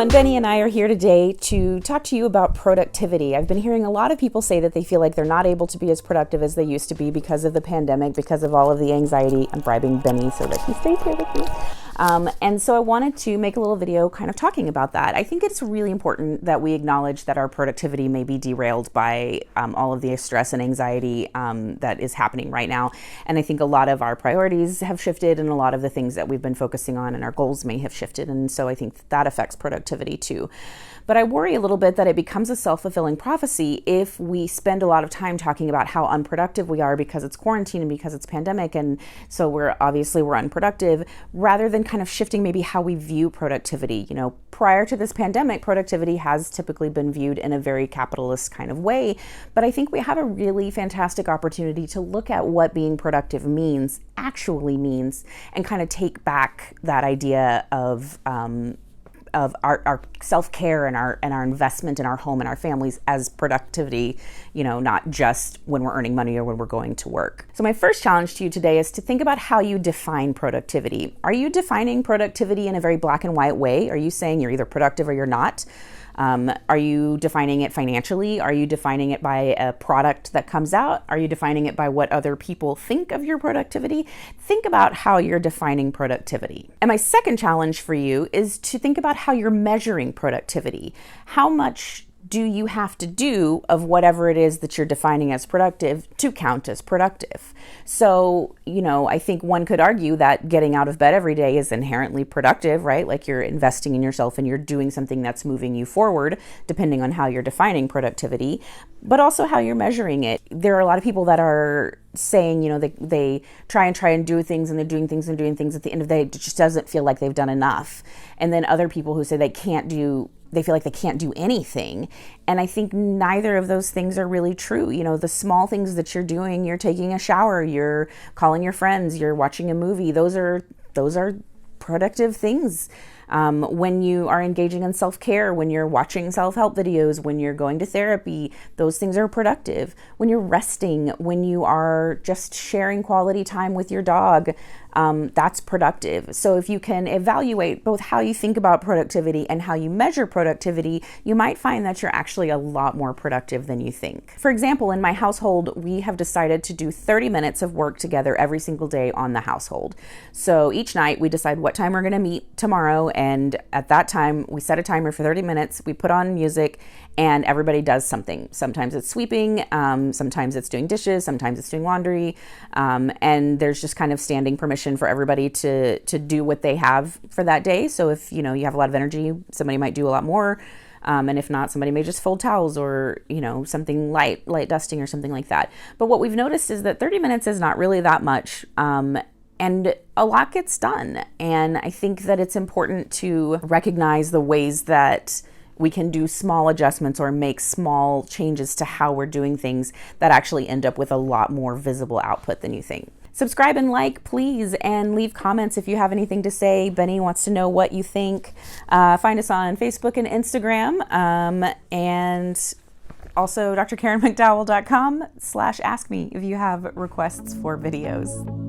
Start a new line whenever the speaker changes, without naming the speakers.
everyone, Benny and I are here today to talk to you about productivity. I've been hearing a lot of people say that they feel like they're not able to be as productive as they used to be because of the pandemic, because of all of the anxiety. I'm bribing Benny so that he stays here with me. And so I wanted to make a little video kind of talking about that. I think it's really important that we acknowledge that our productivity may be derailed by all of the stress and anxiety that is happening right now. And I think a lot of our priorities have shifted, and a lot of the things that we've been focusing on and our goals may have shifted. And so I think that affects productivity too. But I worry a little bit that it becomes a self-fulfilling prophecy if we spend a lot of time talking about how unproductive we are because it's quarantine and because it's pandemic, and so we're unproductive, rather than kind of shifting maybe how we view productivity. You know, prior to this pandemic, productivity has typically been viewed in a very capitalist kind of way, but I think we have a really fantastic opportunity to look at what being productive actually means, and kind of take back that idea of our self-care and our investment in our home and our families as productivity, you know, not just when we're earning money or when we're going to work. So my first challenge to you today is to think about how you define productivity. Are you defining productivity in a very black and white way? Are you saying you're either productive or you're not? Are you defining it financially? Are you defining it by a product that comes out? Are you defining it by what other people think of your productivity? Think about how you're defining productivity. And my second challenge for you is to think about how you're measuring productivity. How much do you have to do of whatever it is that you're defining as productive to count as productive? So, you know, I think one could argue that getting out of bed every day is inherently productive, right? Like you're investing in yourself and you're doing something that's moving you forward, depending on how you're defining productivity, but also how you're measuring it. There are a lot of people that are saying, you know, they try and do things, and they're doing things and doing things. At the end of the day, it just doesn't feel like they've done enough. And then other people who say they feel like they can't do anything. And I think neither of those things are really true. You know, the small things that you're doing, you're taking a shower, you're calling your friends, you're watching a movie, those are productive things. When you are engaging in self-care, when you're watching self-help videos, when you're going to therapy, those things are productive. When you're resting, when you are just sharing quality time with your dog, that's productive. So if you can evaluate both how you think about productivity and how you measure productivity, you might find that you're actually a lot more productive than you think. For example, in my household, we have decided to do 30 minutes of work together every single day on the household. So each night we decide what time we're going to meet tomorrow, and at that time we set a timer for 30 minutes, we put on music, and everybody does something. Sometimes it's sweeping, sometimes it's doing dishes, sometimes it's doing laundry, and there's just kind of standing permission for everybody to do what they have for that day. So if, you know, you have a lot of energy, somebody might do a lot more, and if not, somebody may just fold towels or, you know, something light dusting or something like that. But what we've noticed is that 30 minutes is not really that much, and a lot gets done. And I think that it's important to recognize the ways that we can do small adjustments or make small changes to how we're doing things that actually end up with a lot more visible output than you think. Subscribe and like, please, and leave comments if you have anything to say. Benny wants to know what you think. Find us on Facebook and Instagram, and also drkarenmcdowell.com/askme if you have requests for videos.